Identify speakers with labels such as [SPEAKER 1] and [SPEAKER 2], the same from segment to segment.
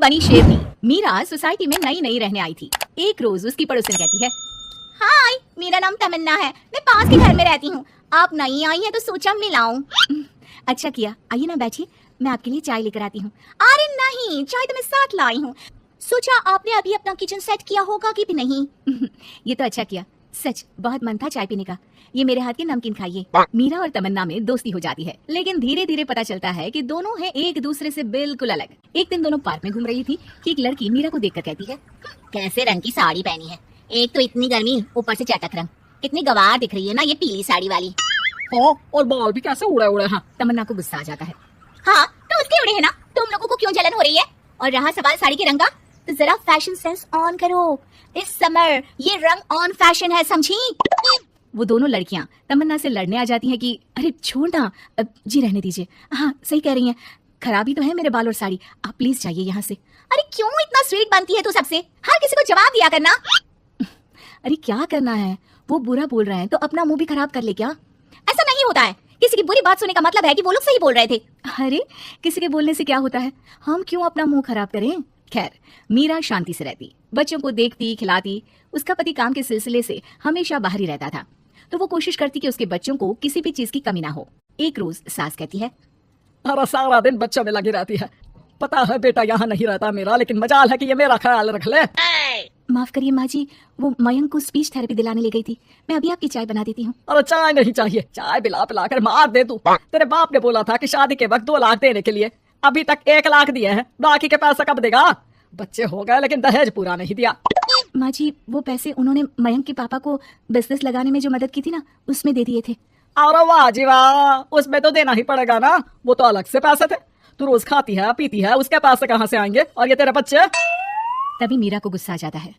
[SPEAKER 1] बनी शेरनी। मीरा सोसाइटी में नई नई रहने आई थी। एक रोज उसकी पड़ोसन कहती है, हाय, मेरा नाम तमन्ना है, मैं पास के घर में रहती हूँ। आप नई आई है तो सोचा मिलाऊं। अच्छा किया, आइए ना बैठिए, मैं आपके लिए चाय लेकर आती हूँ। अरे नहीं, चाय तो मैं साथ लाई हूँ। सोचा आपने अभी अपना किचन सेट किया होगा कि भी नहीं। ये तो अच्छा किया, सच बहुत मन था चाय पीने का। ये मेरे हाथ के नमकीन खाइए। मीरा और तमन्ना में दोस्ती हो जाती है, लेकिन धीरे धीरे पता चलता है कि दोनों हैं एक दूसरे से बिल्कुल अलग। एक दिन दोनों पार्क में घूम रही थी कि एक लड़की मीरा को देखकर कहती है, कैसे रंग की साड़ी पहनी है, एक तो इतनी गर्मी, ऊपर से चटक रंग, कितनी गवार दिख रही है ना ये पीली साड़ी वाली।
[SPEAKER 2] और बाल भी कैसे उड़े उड़े हैं।
[SPEAKER 1] तमन्ना को गुस्सा आ जाता है। हाँ तो उसके उड़े है ना, तुम लोगों को क्यों जलन हो रही है? और रहा सवाल साड़ी के रंग का, तो जरा फैशन सेंस ऑन करो, इस समर ये रंग ऑन फैशन है, समझी? वो दोनों लड़कियां तमन्ना से लड़ने आ जाती हैं कि अरे छोड़ ना, जी रहने दीजिए। हाँ सही कह रही हैं, खराबी तो है मेरे बाल और साड़ी, आप प्लीज जाइए यहाँ से। अरे क्यों इतना स्वीट बनती है तू सबसे, हर किसी को जवाब दिया करना। अरे क्या करना है, वो बुरा बोल रहे हैं तो अपना मुंह भी खराब कर ले क्या? ऐसा नहीं होता है, किसी की बुरी बात सुनने का मतलब है कि वो लोग सही बोल रहे थे। अरे किसी के बोलने से क्या होता है, हम क्यों अपना मुंह खराब करें। खैर, मीरा शांति से रहती, बच्चों को देखती खिलाती। उसका पति काम के सिलसिले से हमेशा बाहर ही रहता था, तो वो कोशिश करती कि उसके बच्चों को किसी भी चीज की कमी ना हो। एक रोज सास कहती है,
[SPEAKER 2] अरे सारा दिन बच्चों में लगी रहती है, पता है बेटा यहाँ नहीं रहता मेरा, लेकिन मजाल है कि ये मेरा ख्याल रख ले।
[SPEAKER 1] माफ करिए माँ जी, वो मयंक को स्पीच थेरेपी दिलाने ले गई थी, मैं अभी आपकी चाय बना देती हूँ।
[SPEAKER 2] अरे चाय नहीं चाहिए, चाय पिला पिला कर मार दे तू। तेरे बाप ने बोला था कि शादी के वक्त 2 लाख देने के लिए, अभी तक 1 लाख दिए हैं, बाकी के पैसा कब देगा? बच्चे हो गए लेकिन दहेज पूरा नहीं दिया।
[SPEAKER 1] माँ जी, वो पैसे उन्होंने मयंक के पापा को बिजनेस लगाने में जो मदद की थी ना, उसमें दे दिए थे।
[SPEAKER 2] अरे वाह जी वाह, उसमें तो देना ही पड़ेगा ना, वो तो अलग से पैसे थे। तू रोज खाती है पीती है, उसके पैसे कहाँ से आएंगे? और ये तेरे बच्चे।
[SPEAKER 1] तभी मीरा को गुस्सा आ जाता है,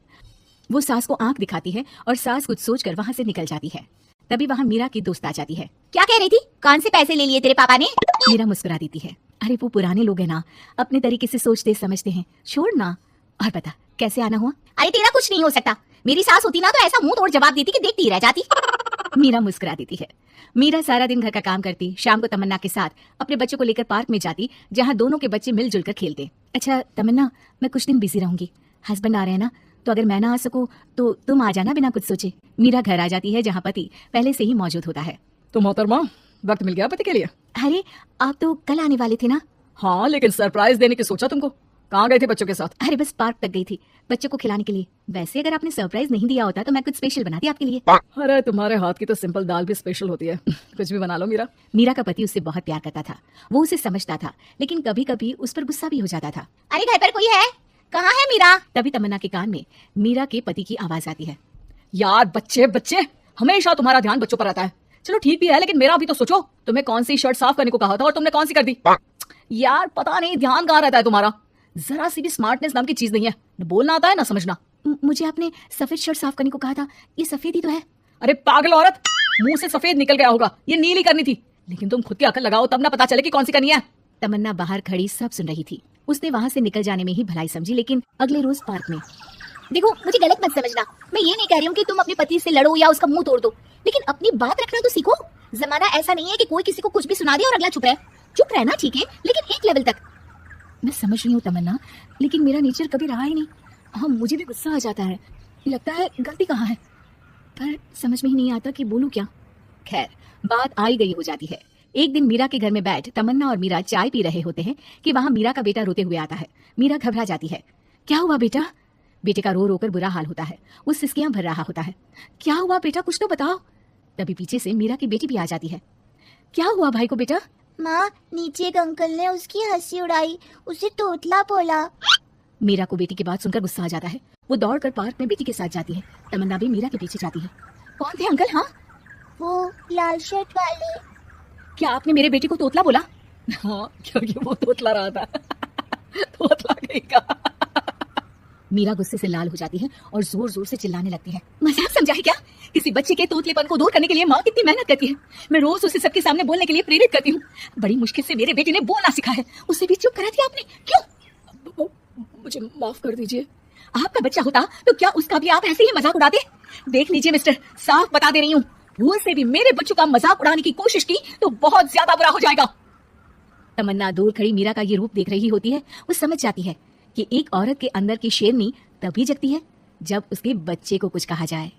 [SPEAKER 1] वो सास को आंख दिखाती है और सास कुछ सोचकर वहाँ से निकल जाती है। तभी वहाँ मीरा की दोस्त आ जाती है। क्या कह रही थी, कौन से पैसे ले लिए तेरे पापा ने? मीरा मुस्कुरा देती है, अरे वो पुराने लोग हैं ना, अपने तरीके से सोचते समझते हैं, छोड़ ना। और बता कैसे आना हुआ? अरे तेरा कुछ नहीं हो सकता, मेरी सास होती ना तो ऐसा मुंह तोड़ जवाब देती कि देखती ही रह जाती। मीरा मुस्कुरा देती है। मीरा सारा दिन घर का काम करती, शाम को तमन्ना के साथ अपने बच्चों को लेकर पार्क में जाती, जहाँ दोनों के बच्चे मिलजुल कर खेलते। अच्छा तमन्ना, मैं कुछ दिन बिजी रहूंगी, हस्बैंड आ रहे हैं ना, तो अगर मैं ना आ सकूं तो तुम आ जाना बिना कुछ सोचे। मीरा घर आ जाती है जहाँ पति पहले से ही मौजूद होता है।
[SPEAKER 2] तो मोहतरमा, वक्त मिल गया पति के लिए?
[SPEAKER 1] अरे आप तो कल आने वाले थे ना।
[SPEAKER 2] हाँ लेकिन सरप्राइज देने की सोचा तुमको। कहाँ गए थे बच्चों के साथ?
[SPEAKER 1] अरे बस पार्क तक गई थी बच्चों को खिलाने के लिए। वैसे अगर आपने सरप्राइज नहीं दिया होता तो मैं कुछ स्पेशल बनाती आपके लिए।
[SPEAKER 2] अरे तुम्हारे हाथ की तो सिंपल दाल भी स्पेशल होती है, कुछ भी बना लो मीरा।
[SPEAKER 1] मीरा का पति उससे बहुत प्यार करता था, वो उसे समझता था, लेकिन कभी कभी उस पर गुस्सा भी हो जाता था। अरे घर पर कोई है, कहाँ है मीरा? तभी तमन्ना के कान में मीरा के पति की आवाज आती है।
[SPEAKER 2] यार बच्चे बच्चे, हमेशा तुम्हारा ध्यान बच्चों पर रहता है। चलो ठीक भी है, लेकिन मेरा भी तो सोचो, तुम्हें कौन सी शर्ट साफ करने को कहा था और तुमने कौन सी कर दी? यार पता नहीं ध्यान कहाँ रहता है तुम्हारा, जरा सी भी स्मार्टनेस नाम की चीज नहीं है, न बोलना आता है ना समझना।
[SPEAKER 1] मुझे आपने सफेद शर्ट साफ करने को कहा था, ये सफेद ही तो है।
[SPEAKER 2] अरे पागल औरत, मुंह से सफेद निकल गया होगा, ये नीली करनी थी। लेकिन तुम खुद की अकल लगाओ तब ना पता चले कि कौन सी करनी है।
[SPEAKER 1] तमन्ना बाहर खड़ी सब सुन रही थी, उसने वहाँ से निकल जाने में ही भलाई समझी, लेकिन अगले रोज पार्क में। देखो मुझे गलत मत समझना, मैं ये नहीं कह रही हूँ कि तुम अपने पति से लड़ो या उसका मुंह तोड़ दो, लेकिन अपनी बात रखना तो सीखो। जमाना ऐसा नहीं है कि कोई किसी को कुछ भी सुना दे और अगला चुप रहे। चुप रहना ठीक है, लेकिन एक लेवल तक। मैं समझ रही हूँ तमन्ना, लेकिन मेरा नेचर कभी रहा ही नहीं। हाँ मुझे भी गुस्सा आ जाता है, लगता है गलती कहाँ है, पर समझ में ही नहीं आता कि बोलूँ क्या। खैर बात आई गई हो जाती है। एक दिन मीरा के घर में बैठ तमन्ना और मीरा चाय पी रहे होते हैं कि वहाँ मीरा का बेटा रोते हुए आता है। मीरा घबरा जाती है। क्या हुआ बेटा? बेटे का रो रो कर बुरा हाल होता है, वो सिसकियां भर रहा होता है। क्या हुआ बेटा, कुछ तो बताओ। तभी पीछे से मीरा की बेटी भी आ जाती है। क्या हुआ भाई को बेटा?
[SPEAKER 3] माँ, नीचे एक अंकल ने उसकी हंसी उड़ाई, उसे तोतला बोला।
[SPEAKER 1] मीरा को बेटी की बात सुनकर गुस्सा आ जाता है, वो दौड़कर पार्क में बेटी के साथ जाती है। तमन्ना भी मीरा के पीछे जाती है। कौन थे अंकल? हाँ
[SPEAKER 3] वो लाल शर्ट वाले।
[SPEAKER 1] क्या आपने मेरे बेटे को तोतला बोला?
[SPEAKER 2] हाँ क्योंकि वो तोतला रहा था। तोतला कहेगा।
[SPEAKER 1] मीरा गुस्से से लाल हो जाती है और जोर जोर से चिल्लाने लगती है। मजाक समझा है क्या? किसी बच्चे के तोतलेपन को दूर करने के लिए माँ कितनी मेहनत करती है। मैं रोज उसे सबके सामने बोलने के लिए प्रेरित करती हूँ। बड़ी मुश्किल से मेरे बेटे ने बोलना सीखा है, उसे भी चुप करा दिया आपने, क्यों?
[SPEAKER 2] मुझे माफ कर दीजिए।
[SPEAKER 1] आपका बच्चा होता तो क्या उसका भी आप ऐसे ही मजाक उड़ाते? देख लीजिए मिस्टर, साफ बता दे रही हूँ, भूल से भी मेरे बच्चों का मजाक उड़ाने की कोशिश की तो बहुत ज्यादा बुरा हो जाएगा। तमन्ना दूर खड़ी मीरा का ये रूप देख रही होती है, वो समझ जाती है
[SPEAKER 2] कि एक औरत के अंदर की शेरनी तभी जगती है जब उसके बच्चे को कुछ कहा जाए।